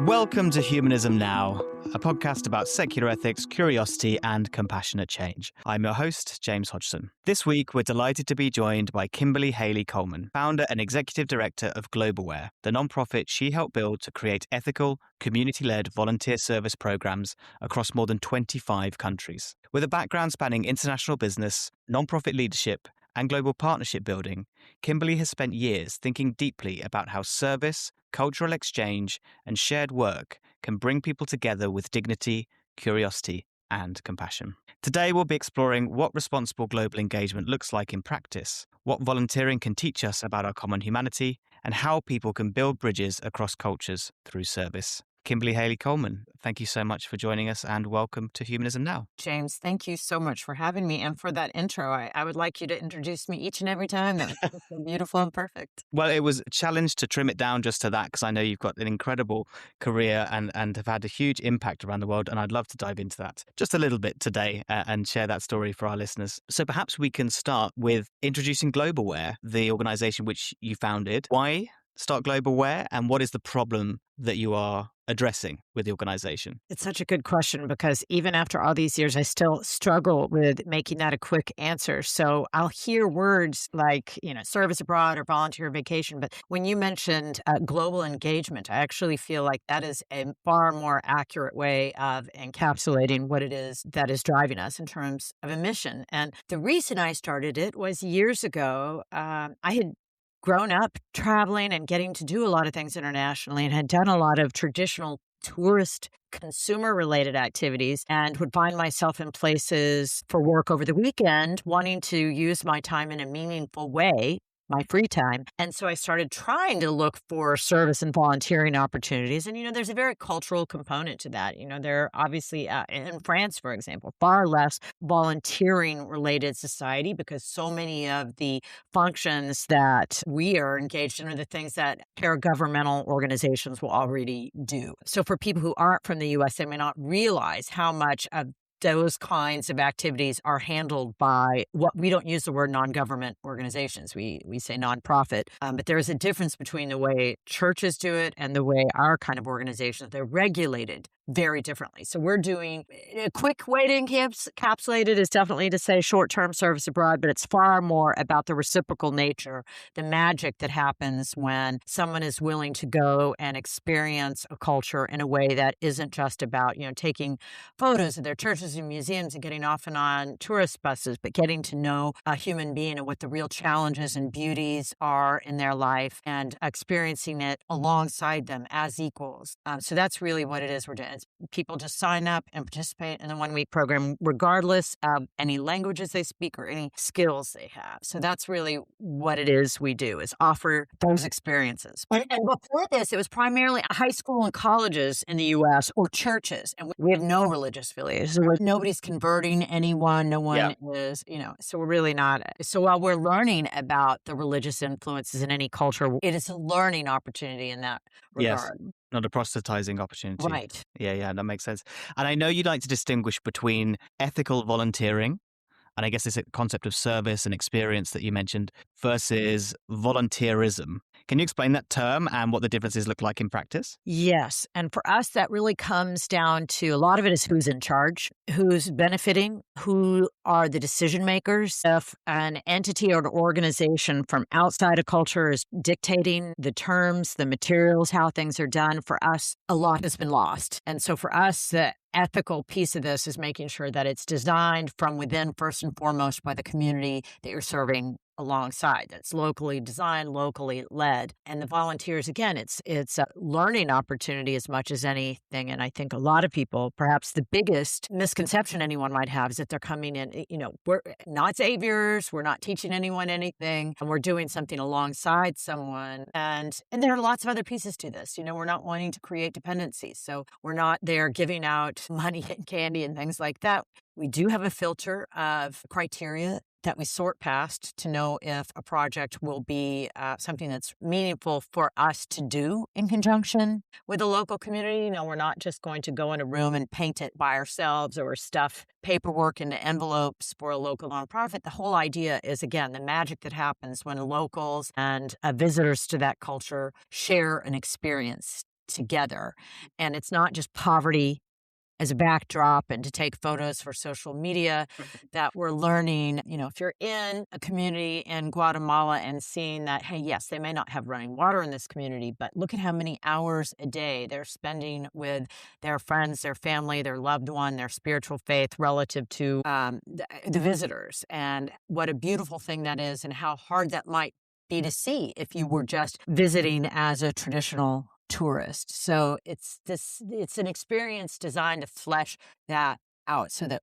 Welcome to Humanism Now, a podcast about secular ethics, curiosity, and compassionate change. I'm your host, James Hodgson. This week, we're delighted to be joined by Kimberly Haley-Coleman, founder and executive director of GlobeAware, the nonprofit she helped build to create ethical, community-led volunteer service programs across more than 25 countries. With a background spanning international business, nonprofit leadership, and global partnership building, Kimberly has spent years thinking deeply about how service, cultural exchange, and shared work can bring people together with dignity, curiosity, and compassion. Today, we'll be exploring what responsible global engagement looks like in practice, what volunteering can teach us about our common humanity, and how people can build bridges across cultures through service. Kimberly Haley-Coleman, thank you so much for joining us and welcome to Humanism Now. James, thank you so much for having me and for that intro. I would like you to introduce me each and every time. That was so beautiful and perfect. Well, it was a challenge to trim it down just to that because I know you've got an incredible career and have had a huge impact around the world. And I'd love to dive into that just a little bit today and share that story for our listeners. So perhaps we can start with introducing GlobeAware, the organization which you founded. Why start GlobeAware and what is the problem that you are addressing with the organization? It's such a good question because even after all these years, I still struggle with making that a quick answer. So I'll hear words like, service abroad or volunteer vacation. But when you mentioned global engagement, I actually feel like that is a far more accurate way of encapsulating what it is that is driving us in terms of a mission. And the reason I started it was years ago, I had grown up traveling and getting to do a lot of things internationally and had done a lot of traditional tourist consumer-related activities and would find myself in places for work over the weekend, wanting to use my time in a meaningful way, my free time. And so I started trying to look for service and volunteering opportunities. And, there's a very cultural component to that. There are obviously, in France, for example, far less volunteering related society because so many of the functions that we are engaged in are the things that paragovernmental organizations will already do. So for people who aren't from the US, they may not realize how much of those kinds of activities are handled by what we don't use the word non-government organizations. We say nonprofit, but there is a difference between the way churches do it and the way our kind of organizations, they're regulated very differently. So we're doing a quick way to encapsulate it is definitely to say short-term service abroad, but it's far more about the reciprocal nature, the magic that happens when someone is willing to go and experience a culture in a way that isn't just about, taking photos of their churches and museums and getting off and on tourist buses, but getting to know a human being and what the real challenges and beauties are in their life and experiencing it alongside them as equals. So that's really what it is we're doing. People just sign up and participate in the 1-week program, regardless of any languages they speak or any skills they have. So that's really what it is we do, is offer those experiences. And before this, it was primarily high school and colleges in the U.S. or churches. And we have no religious affiliations. So nobody's converting anyone. No one is, so we're really not. So while we're learning about the religious influences in any culture, it is a learning opportunity in that regard. Yes. Not a proselytizing opportunity. Right. Yeah, that makes sense. And I know you'd like to distinguish between ethical volunteering, and I guess this concept of service and experience that you mentioned, versus volunteerism. Can you explain that term and what the differences look like in practice? Yes. And for us, that really comes down to a lot of it is who's in charge, who's benefiting, who are the decision makers. If an entity or an organization from outside a culture is dictating the terms, the materials, how things are done, for us, a lot has been lost. And so for us, the ethical piece of this is making sure that it's designed from within, first and foremost, by the community that you're serving alongside. That's locally designed, locally led. And the volunteers, again, it's a learning opportunity as much as anything. And I think a lot of people, perhaps the biggest misconception anyone might have is that they're coming in, we're not saviors, we're not teaching anyone anything, and we're doing something alongside someone. And there are lots of other pieces to this. We're not wanting to create dependencies. So we're not there giving out money and candy and things like that. We do have a filter of criteria that we sort past to know if a project will be something that's meaningful for us to do in conjunction with the local community. We're not just going to go in a room and paint it by ourselves or stuff paperwork into envelopes for a local nonprofit. The whole idea is, again, the magic that happens when locals and visitors to that culture share an experience together. And it's not just poverty as a backdrop and to take photos for social media, that we're learning, if you're in a community in Guatemala and seeing that, hey, yes, they may not have running water in this community, but look at how many hours a day they're spending with their friends, their family, their loved one, their spiritual faith relative to the visitors. And what a beautiful thing that is, and how hard that might be to see if you were just visiting as a traditional tourist. So it's an experience designed to flesh that out so that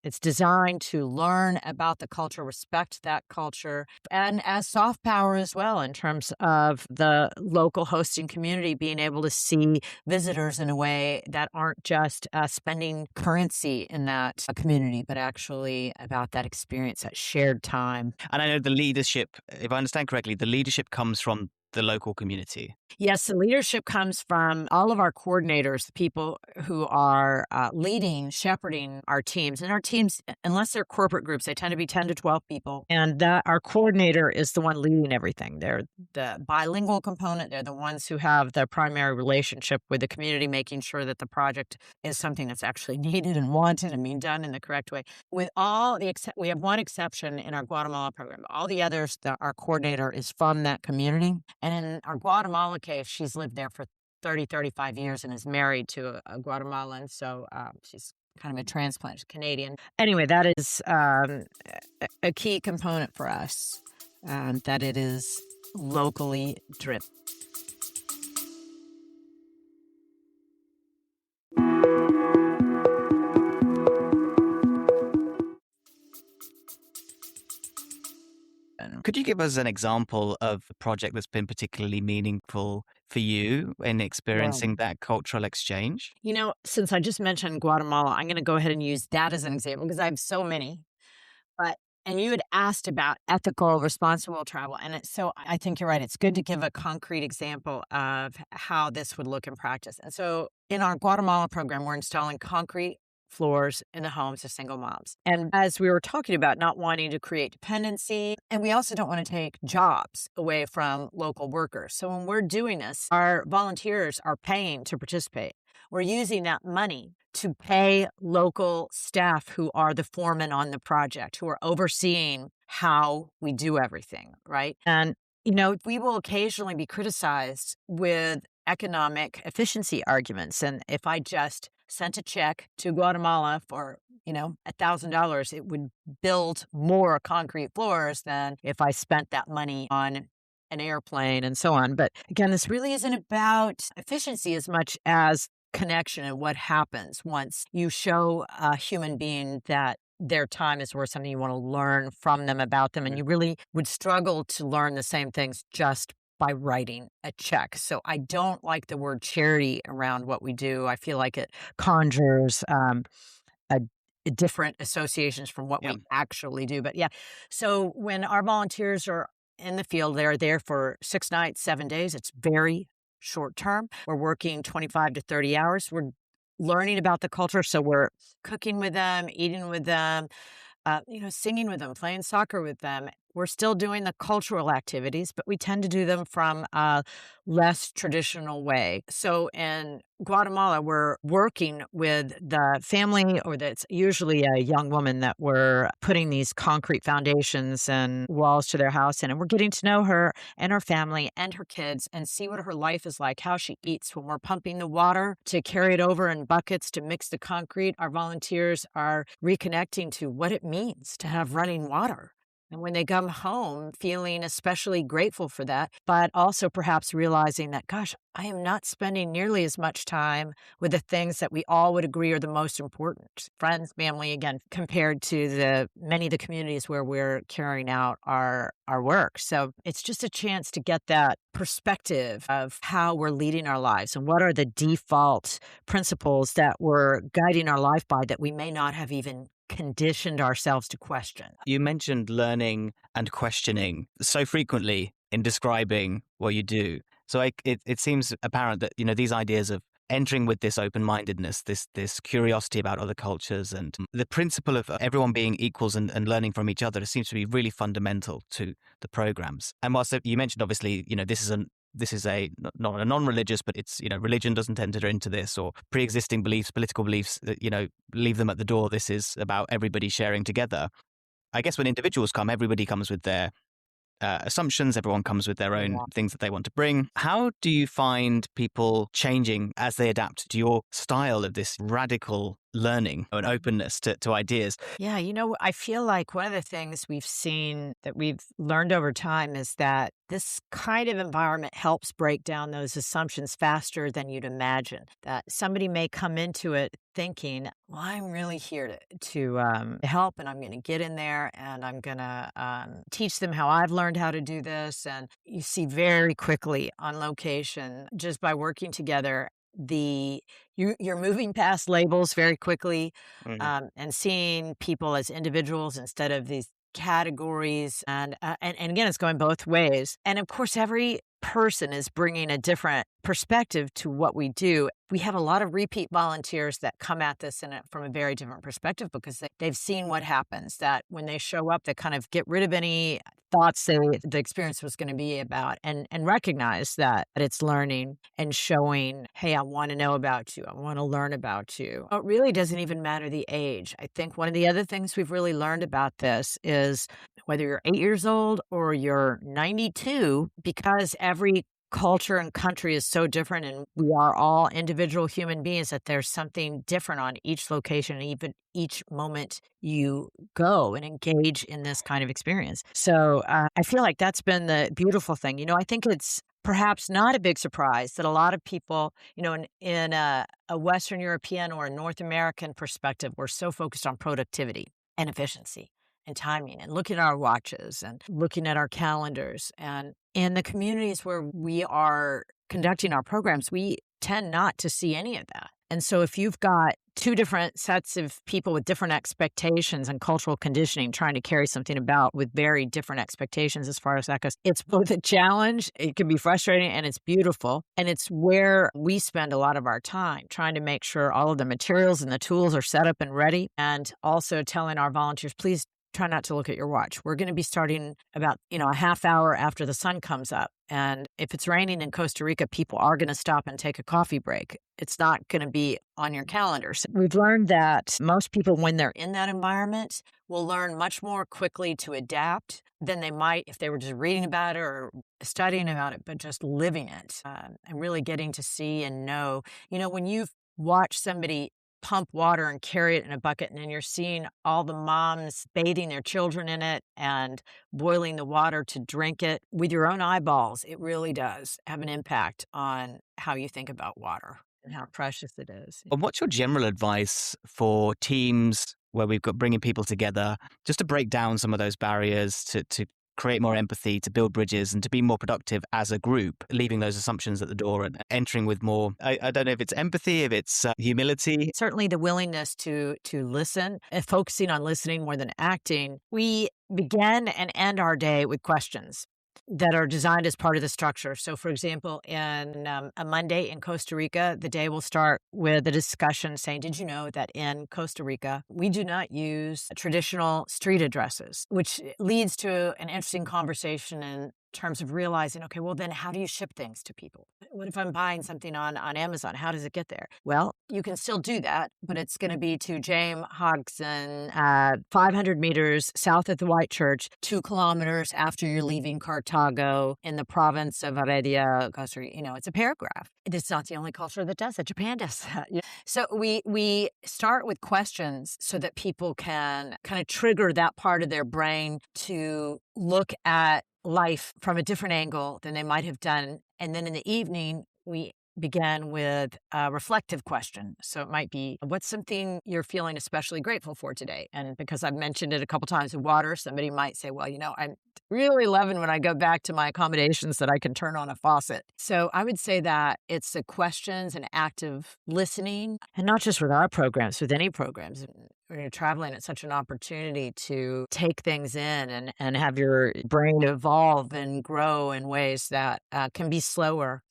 it's designed to learn about the culture, respect that culture, and as soft power as well in terms of the local hosting community being able to see visitors in a way that aren't just spending currency in that community, but actually about that experience, that shared time. And I know the leadership, if I understand correctly, the leadership comes from the local community. Yes, the leadership comes from all of our coordinators, the people who are leading, shepherding our teams. And our teams, unless they're corporate groups, they tend to be 10 to 12 people. And our coordinator is the one leading everything. They're the bilingual component. They're the ones who have the primary relationship with the community, making sure that the project is something that's actually needed and wanted and being done in the correct way. With all we have one exception in our Guatemala program. All the others, our coordinator is from that community. And in our Guatemala case, she's lived there for 30, 35 years and is married to a Guatemalan. So she's kind of a transplant, she's Canadian. Anyway, that is a key component for us, that it is locally driven. Could you give us an example of a project that's been particularly meaningful for you in experiencing that cultural exchange? Since I just mentioned Guatemala, I'm going to go ahead and use that as an example because I have so many. And you had asked about ethical, responsible travel. And so I think you're right. It's good to give a concrete example of how this would look in practice. And so in our Guatemala program, we're installing concrete floors in the homes of single moms. And as we were talking about not wanting to create dependency, and we also don't want to take jobs away from local workers. So when we're doing this, our volunteers are paying to participate. We're using that money to pay local staff who are the foremen on the project, who are overseeing how we do everything, right? And, we will occasionally be criticized with economic efficiency arguments. And if I just sent a check to Guatemala for, $1,000, it would build more concrete floors than if I spent that money on an airplane and so on. But again, this really isn't about efficiency as much as connection and what happens once you show a human being that their time is worth something. You want to learn from them, about them, and you really would struggle to learn the same things just by writing a check. So I don't like the word charity around what we do. I feel like it conjures different associations from what we actually do. But yeah, so when our volunteers are in the field, they're there for 6 nights, 7 days. It's very short term. We're working 25 to 30 hours. We're learning about the culture. So we're cooking with them, eating with them, singing with them, playing soccer with them. We're still doing the cultural activities, but we tend to do them from a less traditional way. So in Guatemala, we're working with the family, or that's usually a young woman that we're putting these concrete foundations and walls to their house in. And we're getting to know her and her family and her kids and see what her life is like, how she eats. When we're pumping the water to carry it over in buckets to mix the concrete, our volunteers are reconnecting to what it means to have running water. And when they come home, feeling especially grateful for that, but also perhaps realizing that, gosh, I am not spending nearly as much time with the things that we all would agree are the most important. Friends, family, again, compared to the many of the communities where we're carrying out our work. So it's just a chance to get that perspective of how we're leading our lives and what are the default principles that we're guiding our life by that we may not have even conditioned ourselves to question. You mentioned learning and questioning so frequently in describing what you do. So it seems apparent that, these ideas of entering with this open-mindedness, this curiosity about other cultures, and the principle of everyone being equals and learning from each other seems to be really fundamental to the programs. And whilst you mentioned, obviously, this is this is not a non-religious, but it's, religion doesn't enter into this, or pre-existing beliefs, political beliefs, leave them at the door. This is about everybody sharing together. I guess when individuals come, everybody comes with their assumptions. Everyone comes with their own things that they want to bring. How do you find people changing as they adapt to your style of this radical learning and openness to ideas? Yeah, I feel like one of the things we've seen that we've learned over time is that this kind of environment helps break down those assumptions faster than you'd imagine. That somebody may come into it thinking, well, I'm really here to help, and I'm going to get in there and I'm going to teach them how I've learned how to do this. And you see very quickly on location, just by working together, you're moving past labels very quickly, and seeing people as individuals instead of these categories. And again, it's going both ways. And of course, every person is bringing a different perspective to what we do. We have a lot of repeat volunteers that come at this from a very different perspective because they've seen what happens, that when they show up, they kind of get rid of any thoughts the experience was going to be about, and recognize that it's learning and showing, hey, I want to know about you. I want to learn about you. It really doesn't even matter the age. I think one of the other things we've really learned about this is whether you're 8 years old or you're 92, because every culture and country is so different, and we are all individual human beings, that there's something different on each location, even each moment you go and engage in this kind of experience. So I feel like that's been the beautiful thing. I think it's perhaps not a big surprise that a lot of people, in a Western European or a North American perspective, we're so focused on productivity and efficiency and timing and looking at our watches and looking at our calendars. And in the communities where we are conducting our programs, we tend not to see any of that. And so if you've got two different sets of people with different expectations and cultural conditioning trying to carry something about with very different expectations as far as that goes, it's both a challenge, it can be frustrating, and it's beautiful. And it's where we spend a lot of our time, trying to make sure all of the materials and the tools are set up and ready, and also telling our volunteers, please try not to look at your watch. We're going to be starting about, a half hour after the sun comes up. And if it's raining in Costa Rica, people are going to stop and take a coffee break. It's not going to be on your calendar. So we've learned that most people, when they're in that environment, will learn much more quickly to adapt than they might if they were just reading about it or studying about it, but just living it, and really getting to see and know. When you've watched somebody pump water and carry it in a bucket, and then you're seeing all the moms bathing their children in it and boiling the water to drink it with your own eyeballs, it really does have an impact on how you think about water and how precious it is. And what's your general advice for teams where we've got bringing people together, just to break down some of those barriers, to create more empathy, to build bridges, and to be more productive as a group, leaving those assumptions at the door and entering with more, I don't know if it's empathy, if it's humility. Certainly the willingness to listen, and focusing on listening more than acting. We begin and end our day with questions that are designed as part of the structure. So, for example, in a Monday in Costa Rica, the day will start with a discussion saying, did you know that in Costa Rica, we do not use traditional street addresses, which leads to an interesting conversation in terms of realizing, okay, well, then how do you ship things to people? What if I'm buying something on Amazon? How does it get there? Well, you can still do that, but it's going to be to James Hodgson, 500 meters south of the White Church, 2 kilometers after you're leaving Cartago in the province of Heredia, Costa Rica. It's a paragraph. It's not the only culture that does that. Japan does that. So we start with questions so that people can kind of trigger that part of their brain to look at life from a different angle than they might have done. And then in the evening, we began with a reflective question. So it might be, what's something you're feeling especially grateful for today? And because I've mentioned it a couple times with water, somebody might say, well, I'm really loving when I go back to my accommodations that I can turn on a faucet. So I would say that it's the questions and active listening, and not just with our programs, with any programs. When you're traveling, it's such an opportunity to take things in and have your brain evolve and grow in ways that can be slower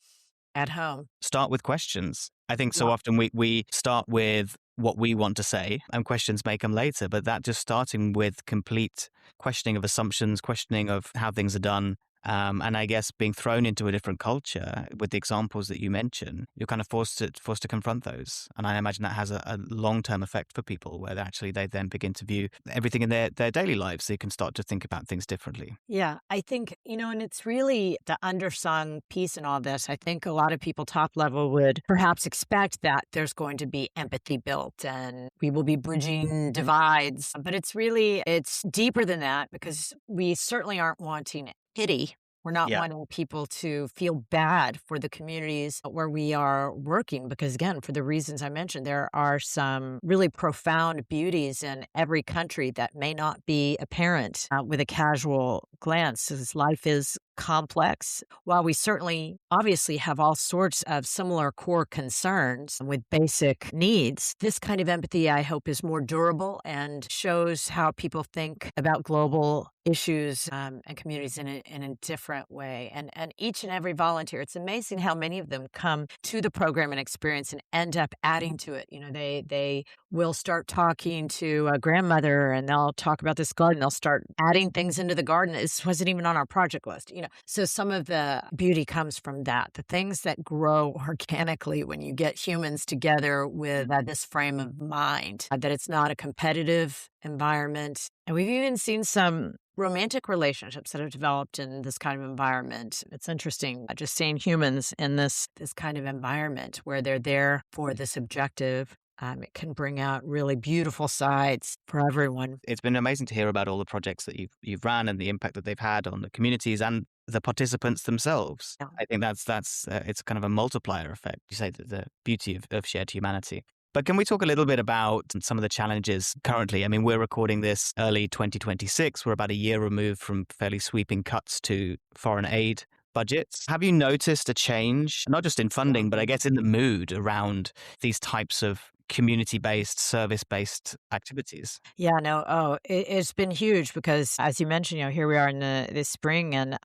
at home. Start with questions. I think so often we start with what we want to say, and questions may come later, but that just starting with complete questioning of assumptions, questioning of how things are done, And I guess being thrown into a different culture with the examples that you mentioned, you're kind of forced to confront those. And I imagine that has a long-term effect for people where they then begin to view everything in their daily lives. They can start to think about things differently. Yeah, I think, and it's really the undersung piece in all this. I think a lot of people top level would perhaps expect that there's going to be empathy built and we will be bridging divides. But it's deeper than that because we certainly aren't wanting pity. We're not Yeah. wanting people to feel bad for the communities where we are working because, again, for the reasons I mentioned, there are some really profound beauties in every country that may not be apparent with a casual glance, as life is complex. While we certainly obviously have all sorts of similar core concerns with basic needs, this kind of empathy, I hope, is more durable and shows how people think about global issues and communities in a different way. And each and every volunteer, it's amazing how many of them come to the program and experience and end up adding to it. They will start talking to a grandmother and they'll talk about this garden. They'll start adding things into the garden. This wasn't even on our project list. So some of the beauty comes from that, the things that grow organically when you get humans together with this frame of mind, that it's not a competitive environment. And we've even seen some romantic relationships that have developed in this kind of environment. It's interesting just seeing humans in this kind of environment where they're there for this objective. It can bring out really beautiful sides for everyone. It's been amazing to hear about all the projects that you've run and the impact that they've had on the communities and the participants themselves. Yeah. I think that's it's kind of a multiplier effect. You say the beauty of shared humanity. But can we talk a little bit about some of the challenges currently? I mean, we're recording this early 2026. We're about a year removed from fairly sweeping cuts to foreign aid budgets. Have you noticed a change, not just in funding, but I guess in the mood around these types of community-based, service-based activities? Yeah, no. Oh, it's been huge because, as you mentioned, here we are in this spring, and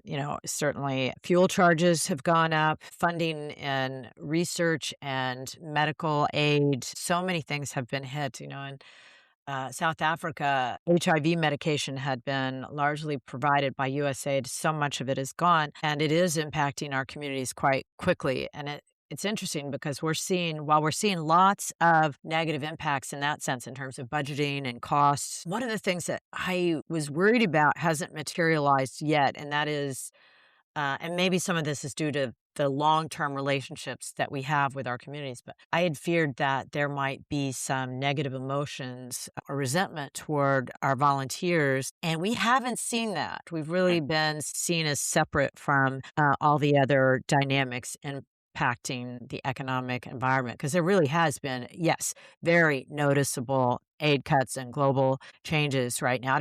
certainly fuel charges have gone up, funding and research and medical aid. So many things have been hit. In South Africa, HIV medication had been largely provided by USAID. So much of it is gone, and it is impacting our communities quite quickly. And it's interesting because while we're seeing lots of negative impacts in that sense in terms of budgeting and costs, one of the things that I was worried about hasn't materialized yet, and that is, and maybe some of this is due to the long-term relationships that we have with our communities, but I had feared that there might be some negative emotions or resentment toward our volunteers, and we haven't seen that. We've really been seen as separate from all the other dynamics impacting the economic environment, because there really has been, yes, very noticeable aid cuts and global changes right now.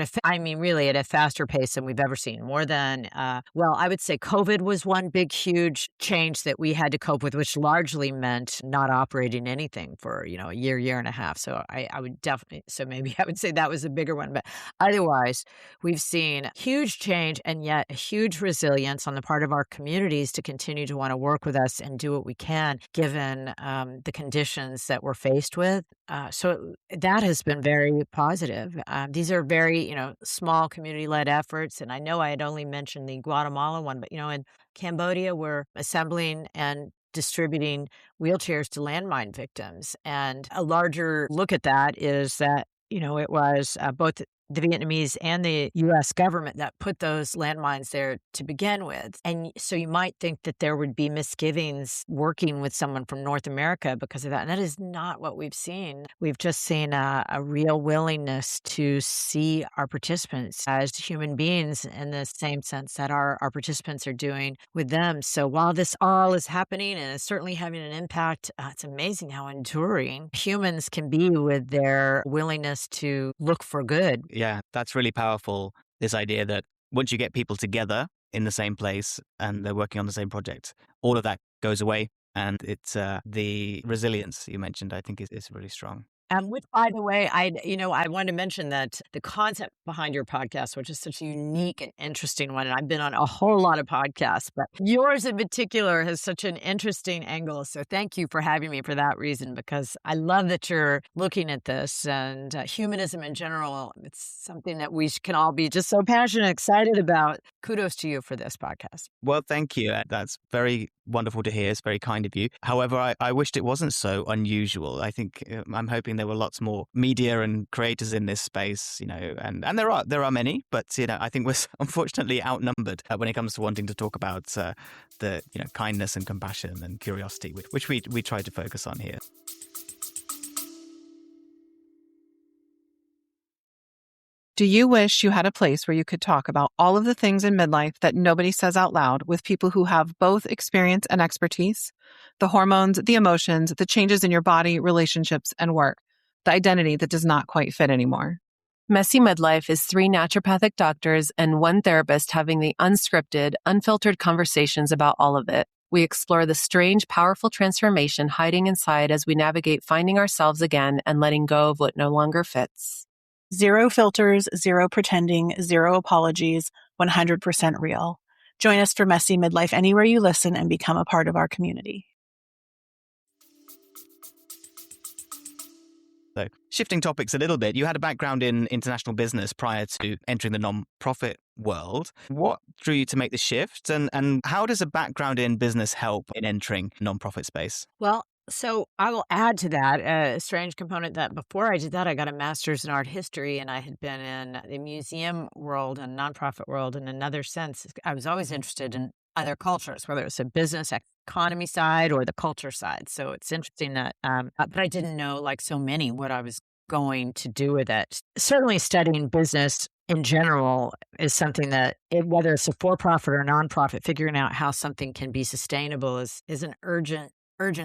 Really at a faster pace than we've ever seen. More than, I would say COVID was one big, huge change that we had to cope with, which largely meant not operating anything for, a year and a half. So I would definitely, so maybe I would say that was a bigger one. But otherwise, we've seen huge change and yet a huge resilience on the part of our communities to continue to want to work with us and do what we can, given the conditions that we're faced with. So that has been very positive. These are very, small community-led efforts. And I know I had only mentioned the Guatemala one, but, in Cambodia, we're assembling and distributing wheelchairs to landmine victims. And a larger look at that is that, it was both the Vietnamese and the U.S. government that put those landmines there to begin with. And so you might think that there would be misgivings working with someone from North America because of that. And that is not what we've seen. We've just seen a real willingness to see our participants as human beings in the same sense that our participants are doing with them. So while this all is happening and is certainly having an impact, it's amazing how enduring humans can be with their willingness to look for good. Yeah, that's really powerful. This idea that once you get people together in the same place and they're working on the same project, all of that goes away. And it's the resilience you mentioned, I think, is really strong. Which, by the way, I wanted to mention that the concept behind your podcast, which is such a unique and interesting one, and I've been on a whole lot of podcasts, but yours in particular has such an interesting angle. So thank you for having me for that reason, because I love that you're looking at this and humanism in general. It's something that we can all be just so passionate, excited about. Kudos to you for this podcast. Well, thank you. That's very wonderful to hear. It's very kind of you. However, I wished it wasn't so unusual. I think I'm hoping there were lots more media and creators in this space, and there are many, but I think we're unfortunately outnumbered when it comes to wanting to talk about the kindness and compassion and curiosity, which we try to focus on here. Do you wish you had a place where you could talk about all of the things in midlife that nobody says out loud with people who have both experience and expertise? The hormones, the emotions, the changes in your body, relationships, and work. The identity that does not quite fit anymore. Messy Midlife is 3 naturopathic doctors and 1 therapist having the unscripted, unfiltered conversations about all of it. We explore the strange, powerful transformation hiding inside as we navigate finding ourselves again and letting go of what no longer fits. 0 filters, 0 pretending, 0 apologies, 100% real. Join us for Messy Midlife anywhere you listen and become a part of our community. So, shifting topics a little bit, you had a background in international business prior to entering the non-profit world. What drew you to make the shift, and how does a background in business help in entering non-profit space? Well, so I will add to that a strange component that before I did that, I got a master's in art history, and I had been in the museum world and nonprofit world in another sense. I was always interested in other cultures, whether it's a business economy side or the culture side. So it's interesting that, but I didn't know, like so many, what I was going to do with it. Certainly studying business in general is something that, whether it's a for-profit or nonprofit, figuring out how something can be sustainable is an urgent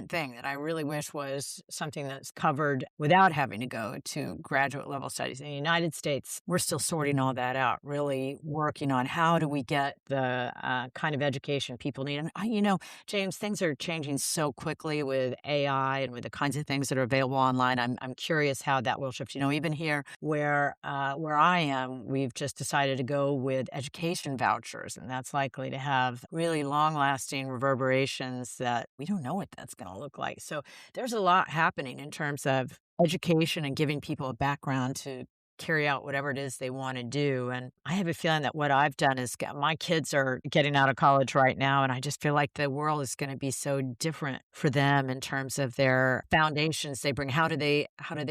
thing that I really wish was something that's covered without having to go to graduate level studies. In the United States, we're still sorting all that out, really working on how do we get the kind of education people need. And, James, things are changing so quickly with AI and with the kinds of things that are available online. I'm curious how that will shift. Even here where I am, we've just decided to go with education vouchers, and that's likely to have really long-lasting reverberations that we don't know what that's going to look like. So there's a lot happening in terms of education and giving people a background to carry out whatever it is they want to do. And I have a feeling that what I've done is my kids are getting out of college right now, and I just feel like the world is going to be so different for them in terms of their foundations they bring. How do they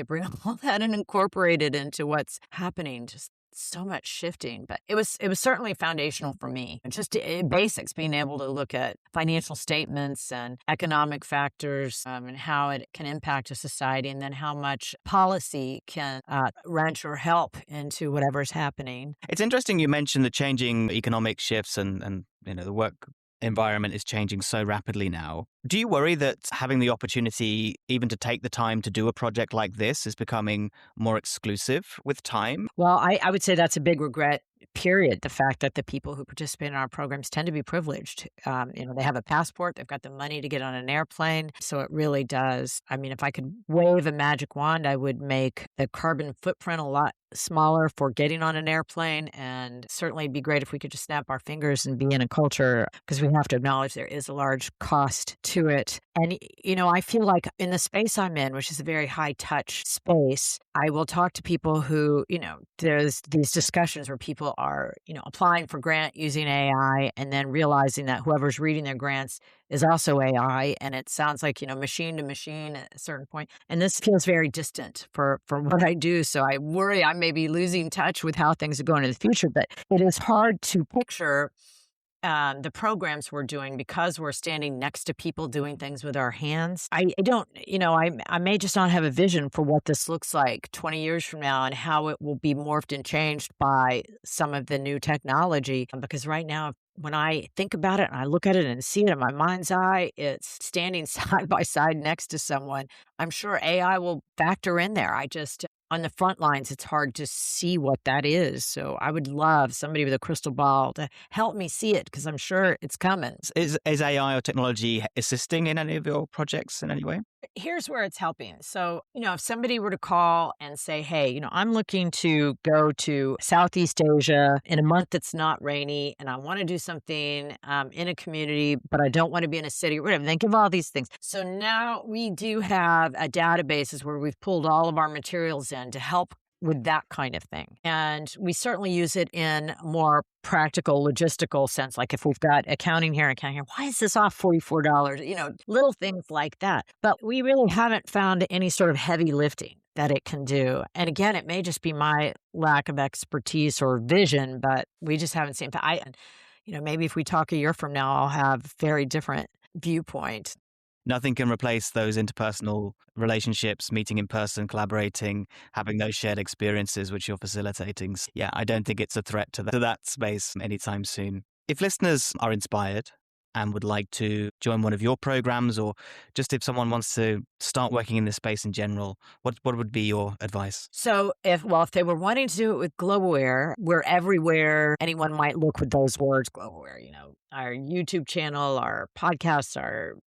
bring all that and incorporate it into what's happening? Just so much shifting, but it was certainly foundational for me. Just basics, being able to look at financial statements and economic factors and how it can impact a society, and then how much policy can wrench or help into whatever's happening. It's interesting you mentioned the changing economic shifts and the work environment is changing so rapidly now. Do you worry that having the opportunity even to take the time to do a project like this is becoming more exclusive with time? Well, I would say that's a big regret, period. The fact that the people who participate in our programs tend to be privileged. They have a passport, they've got the money to get on an airplane. So it really does. I mean, if I could wave a magic wand, I would make the carbon footprint a lot smaller for getting on an airplane, and certainly it'd be great if we could just snap our fingers and be in a culture, because we have to acknowledge there is a large cost to it. And, I feel like in the space I'm in, which is a very high touch space, I will talk to people who, there's these discussions where people are, applying for grant using AI and then realizing that whoever's reading their grants is also AI. And it sounds like, machine to machine at a certain point. And this feels very distant for what I do. So I worry I may be losing touch with how things are going in the future. But it is hard to picture the programs we're doing because we're standing next to people doing things with our hands. I don't, I may just not have a vision for what this looks like 20 years from now and how it will be morphed and changed by some of the new technology. Because right now, when I think about it and I look at it and see it in my mind's eye, it's standing side by side next to someone. I'm sure AI will factor in there. On the front lines, it's hard to see what that is. So I would love somebody with a crystal ball to help me see it, because I'm sure it's coming. Is AI or technology assisting in any of your projects in any way? Here's where it's helping. So, if somebody were to call and say, hey, I'm looking to go to Southeast Asia in a month that's not rainy, and I want to do something in a community, but I don't want to be in a city or whatever. Think of all these things. So now we do have a databases where we've pulled all of our materials in to help with that kind of thing. And we certainly use it in more practical, logistical sense. Like if we've got accounting here, why is this off $44? Little things like that. But we really haven't found any sort of heavy lifting that it can do. And again, it may just be my lack of expertise or vision, but we just haven't seen. Maybe if we talk a year from now, I'll have very different viewpoint. Nothing can replace those interpersonal relationships, meeting in person, collaborating, having those shared experiences which you're facilitating. Yeah, I don't think it's a threat to that space anytime soon. If listeners are inspired and would like to join one of your programs, or just if someone wants to start working in this space in general, what would be your advice? So if they were wanting to do it with GlobeAware, we're everywhere anyone might look with those words, GlobeAware, our YouTube channel, our podcasts,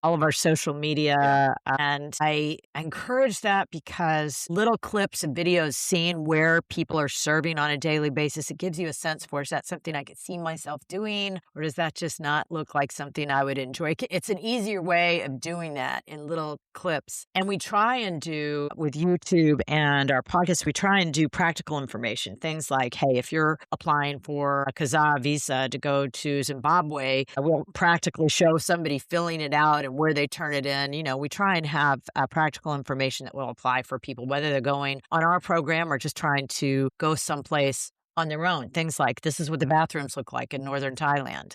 all of our social media. Yeah. And I encourage that because little clips and videos seeing where people are serving on a daily basis, it gives you a sense for, is that something I could see myself doing? Or does that just not look like something I would enjoy? It's an easier way of doing that in little clips. And we try and do with YouTube and our podcasts, we try and do practical information. Things like, hey, if you're applying for a Kazaa visa to go to Zimbabwe, we'll practically show somebody filling it out and where they turn it in. We try and have practical information that will apply for people, whether they're going on our program or just trying to go someplace on their own. Things like, this is what the bathrooms look like in northern Thailand.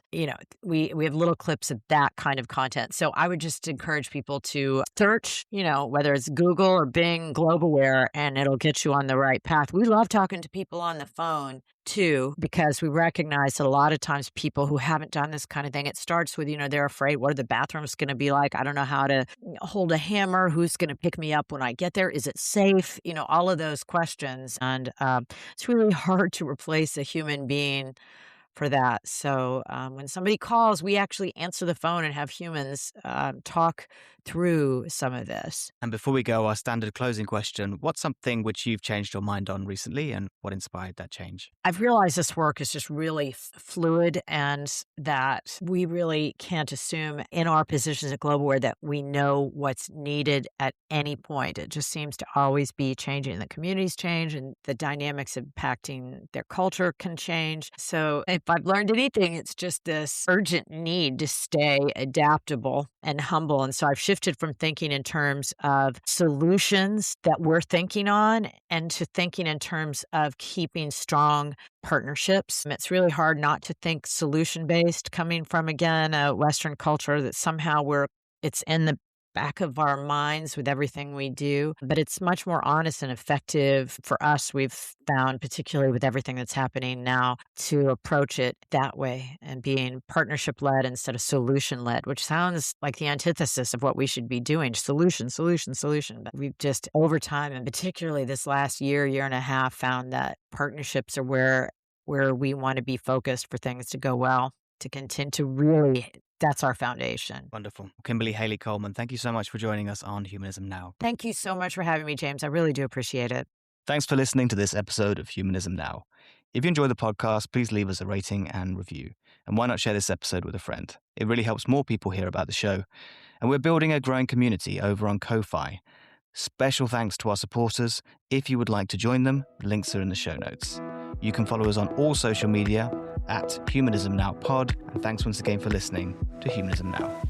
We have little clips of that kind of content. So I would just encourage people to search, whether it's Google or Bing, GlobeAware, and it'll get you on the right path. We love talking to people on the phone too, because we recognize that a lot of times people who haven't done this kind of thing, it starts with, they're afraid, what are the bathrooms going to be like? I don't know how to hold a hammer. Who's going to pick me up when I get there? Is it safe? All of those questions. And it's really hard to replace a human being for that. So when somebody calls, we actually answer the phone and have humans talk through some of this. And before we go, our standard closing question, what's something which you've changed your mind on recently and what inspired that change? I've realized this work is just really fluid and that we really can't assume in our positions at GlobeAware that we know what's needed at any point. It just seems to always be changing. The communities change and the dynamics impacting their culture can change. So if I've learned anything, it's just this urgent need to stay adaptable and humble. And so I've shifted from thinking in terms of solutions that we're thinking on and to thinking in terms of keeping strong partnerships. It's really hard not to think solution-based coming from, again, a Western culture that somehow it's in the back of our minds with everything we do, but it's much more honest and effective for us, we've found, particularly with everything that's happening now, to approach it that way and being partnership-led instead of solution-led, which sounds like the antithesis of what we should be doing, solution. But we've just, over time, and particularly this last year and a half, found that partnerships are where we want to be focused for things to go well, to continue to really, that's our foundation. Wonderful. Kimberly Haley-Coleman, thank you so much for joining us on Humanism Now. Thank you so much for having me, James. I really do appreciate it. Thanks for listening to this episode of Humanism Now. If you enjoy the podcast, please leave us a rating and review. And why not share this episode with a friend? It really helps more people hear about the show. And we're building a growing community over on Ko-Fi. Special thanks to our supporters. If you would like to join them, links are in the show notes. You can follow us on all social media at Humanism Now Pod. And thanks once again for listening to Humanism Now.